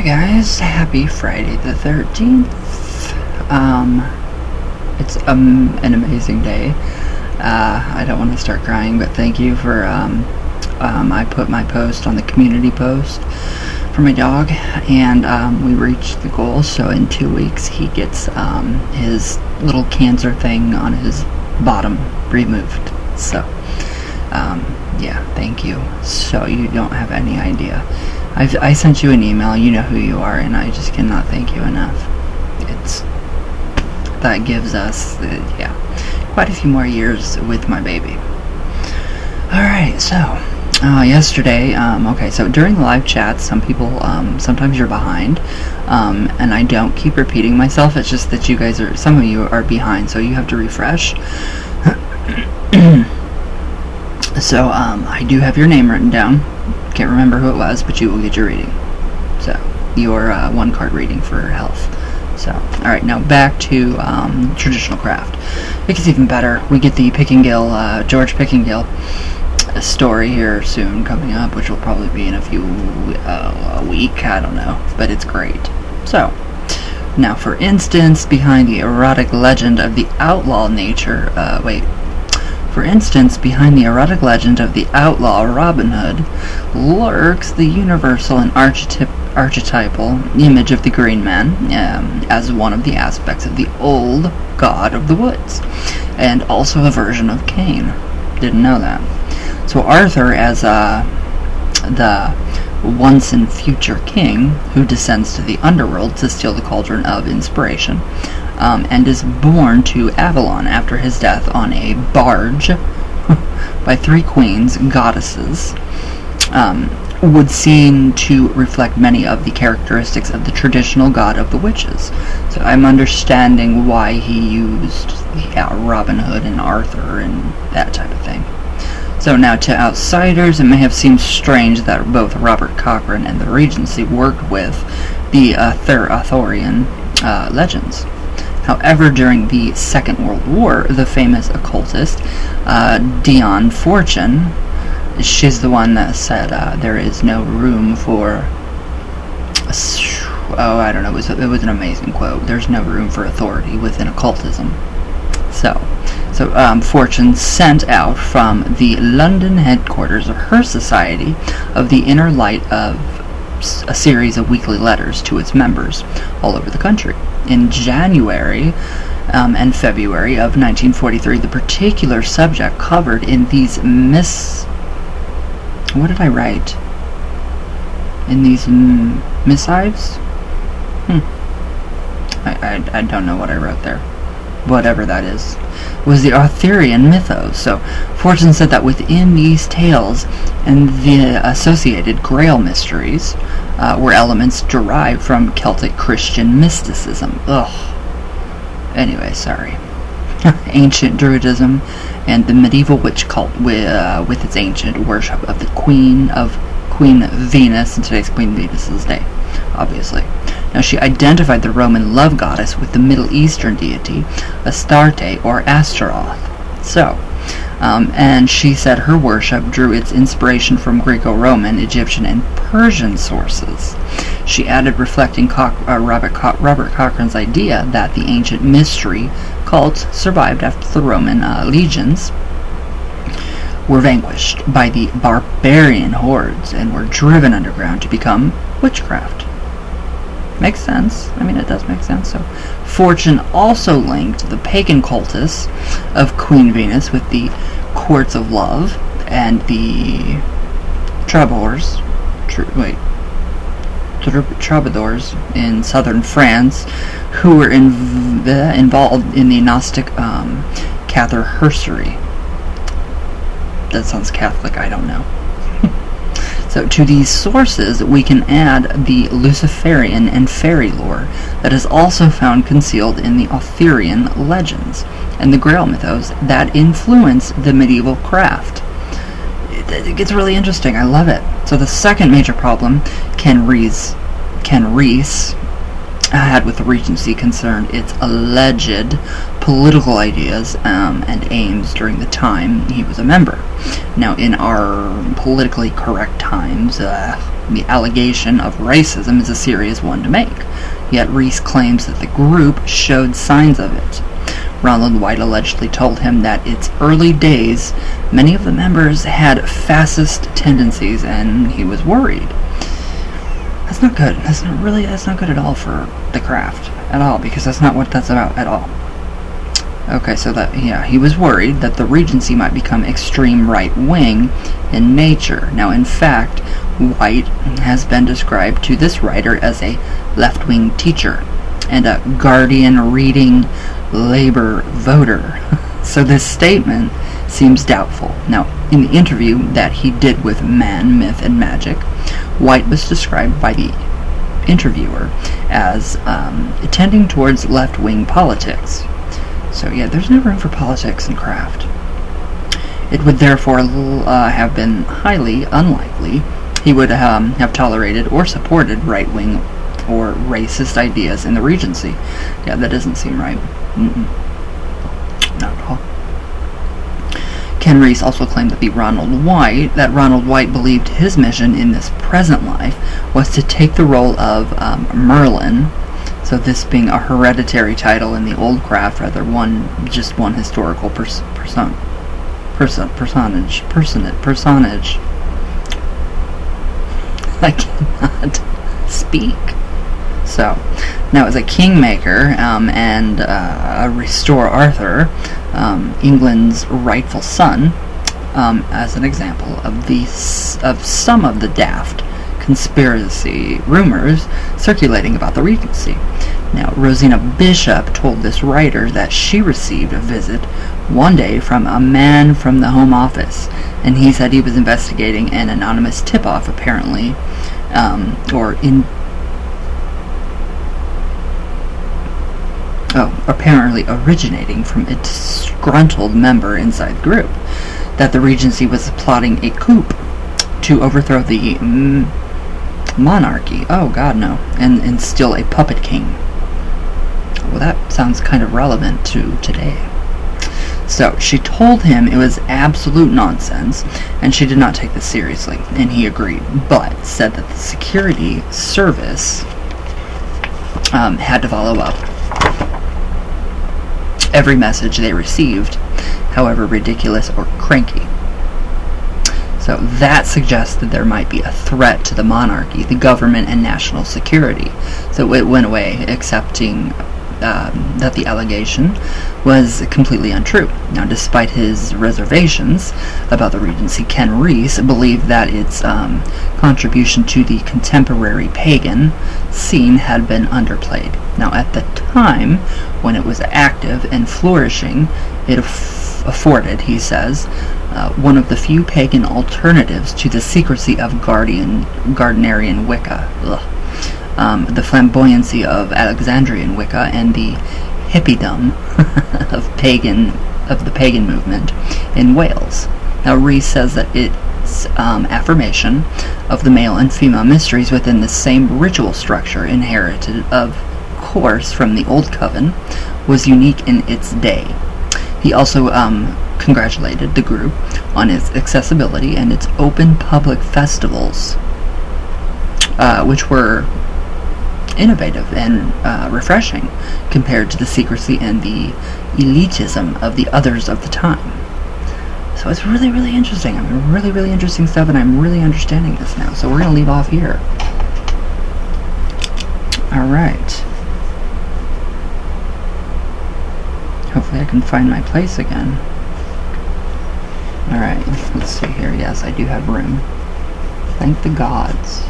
Hi guys, happy Friday the 13th. It's an amazing day. I don't want to start crying, but thank you for, I put my post on the community post for my dog, and we reached the goal, so in 2 weeks he gets his little cancer thing on his bottom removed. So, yeah, thank you. So you don't have any idea. I sent you an email, you know who you are, and I just cannot thank you enough. That gives us, quite a few more years with my baby. Alright, so, yesterday, so during the live chat, some people, sometimes you're behind, and I don't keep repeating myself, it's just that some of you are behind, so you have to refresh. So, I do have your name written down. Can't remember who it was, but you will get your reading. So, your one card reading for health. So, alright, now back to traditional craft. It gets even better. We get the George Pickingill story here soon coming up, which will probably be in a week, I don't know, but it's great. So, now for instance, behind the erotic legend of the outlaw Robin Hood lurks the universal and archetypal image of the Green Man as one of the aspects of the old god of the woods, and also a version of Cain. Didn't know that. So Arthur, as the once and future king who descends to the underworld to steal the cauldron of inspiration, and is born to Avalon after his death on a barge by 3 queens, goddesses, would seem to reflect many of the characteristics of the traditional god of the witches. So I'm understanding why he used Robin Hood and Arthur and that type of thing. So now, to outsiders, it may have seemed strange that both Robert Cochrane and the Regency worked with the Arthurian legends. However, during the Second World War, the famous occultist Dion Fortune, she's the one that said there is no room for, I don't know, it was an amazing quote. There's no room for authority within occultism. So Fortune sent out from the London headquarters of her Society of the Inner Light of a series of weekly letters to its members all over the country. In January and February of 1943, the particular subject covered in these what did I write? In these missives? I don't know what I wrote there. Whatever that is, was the Arthurian mythos. So Fortune said that within these tales and the associated Grail mysteries were elements derived from Celtic Christian mysticism. Anyway, sorry. Ancient Druidism and the medieval witch cult with its ancient worship of the Queen Venus, and today's Queen Venus's day, obviously. Now, she identified the Roman love goddess with the Middle Eastern deity Astarte or Astaroth. So, and she said her worship drew its inspiration from Greco-Roman, Egyptian, and Persian sources. She added, reflecting Robert Cochrane's idea that the ancient mystery cults survived after the Roman legions were vanquished by the barbarian hordes and were driven underground to become witchcraft. Makes sense. I mean, it does make sense. So, Fortune also linked the pagan cultists of Queen Venus with the courts of love and the troubadours in southern France, who were involved in the Gnostic Cathar heresiary. That sounds Catholic, I don't know. So to these sources, we can add the Luciferian and fairy lore that is also found concealed in the Arthurian legends and the Grail mythos that influence the medieval craft. It gets really interesting. I love it. So the second major problem Ken Reese had with the Regency concerned its alleged political ideas and aims during the time he was a member. Now, in our politically correct times, The allegation of racism is a serious one to make, yet Rees claims that the group showed signs of it. Ronald White allegedly told him that its early days, many of the members had fascist tendencies, and he was worried. That's not good. That's not good at all for the craft. At all, because that's not what that's about at all. Okay, so he was worried that the Regency might become extreme right-wing in nature. Now, in fact, White has been described to this writer as a left-wing teacher and a Guardian-reading Labour voter. So this statement seems doubtful. Now, in the interview that he did with Man, Myth, and Magic, White was described by the interviewer as tending towards left-wing politics. So yeah, there's no room for politics in craft. It would therefore have been highly unlikely he would have tolerated or supported right-wing or racist ideas in the Regency. Yeah, that doesn't seem right. Not at all. Ken Rees also claimed that Ronald White believed his mission in this present life was to take the role of Merlin. So this being a hereditary title in the old craft, rather just one historical personage. I cannot speak. So, now as a kingmaker and a Restore Arthur, England's rightful son, as an example of some of the daft conspiracy rumors circulating about the Regency. Now, Rosina Bishop told this writer that she received a visit one day from a man from the Home Office, and he said he was investigating an anonymous tip-off, apparently originating from a disgruntled member inside the group, that the Regency was plotting a coup to overthrow the monarchy. Oh God, no. And instill a puppet king. Well, that sounds kind of relevant to today. So she told him it was absolute nonsense, and she did not take this seriously, and he agreed, but said that the security service had to follow up every message they received, however ridiculous or cranky. So that suggests that there might be a threat to the monarchy, the government, and national security. So it went away, accepting that the allegation was completely untrue. Now, despite his reservations about the Regency, Ken Rees believed that its contribution to the contemporary pagan scene had been underplayed. Now, at the time when it was active and flourishing, it afforded, he says, one of the few pagan alternatives to the secrecy of Gardnerian Wicca, the flamboyancy of Alexandrian Wicca, and the hippiedom of the pagan movement in Wales. Now, Rees says that its affirmation of the male and female mysteries within the same ritual structure, inherited, of course, from the Old Coven, was unique in its day. He also congratulated the group on its accessibility and its open public festivals, which were innovative and refreshing compared to the secrecy and the elitism of the others of the time. So it's really, really interesting. I mean, really, really interesting stuff, and I'm really understanding this now. So we're going to leave off here. Alright. Hopefully I can find my place again. Alright, let's see here. Yes, I do have room. Thank the gods.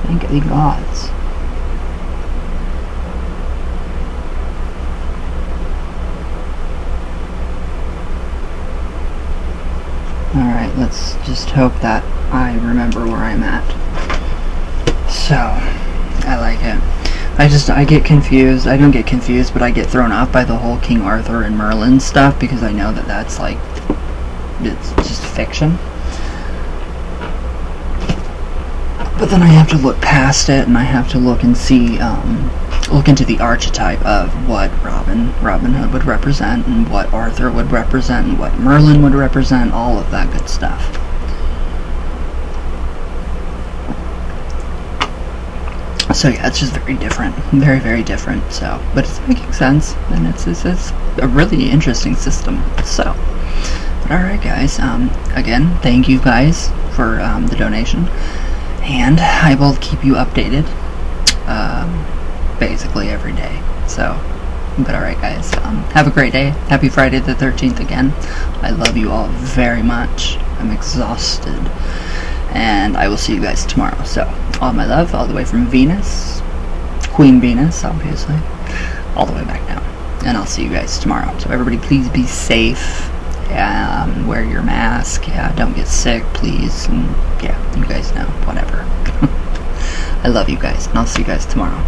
Thank the gods. Alright, let's just hope that I remember where I'm at. So, I like it. I get confused. I don't get confused, but I get thrown off by the whole King Arthur and Merlin stuff, because I know that that's like, it's just fiction. But then I have to look past it, and I have to look and see, look into the archetype of what Robin Hood would represent, and what Arthur would represent, and what Merlin would represent, all of that good stuff. So yeah, it's just very different, very, very different. So, but it's making sense, and it's a really interesting system. So, but all right, guys. Again, thank you guys for the donation, and I will keep you updated, basically every day. So, but all right, guys. Have a great day. Happy Friday the 13th again. I love you all very much. I'm exhausted. And I will see you guys tomorrow. So, all my love, all the way from Venus, Queen Venus, obviously, all the way back down. And I'll see you guys tomorrow. So everybody, please be safe. Wear your mask. Yeah, don't get sick, please. And yeah, you guys know, whatever. I love you guys, and I'll see you guys tomorrow.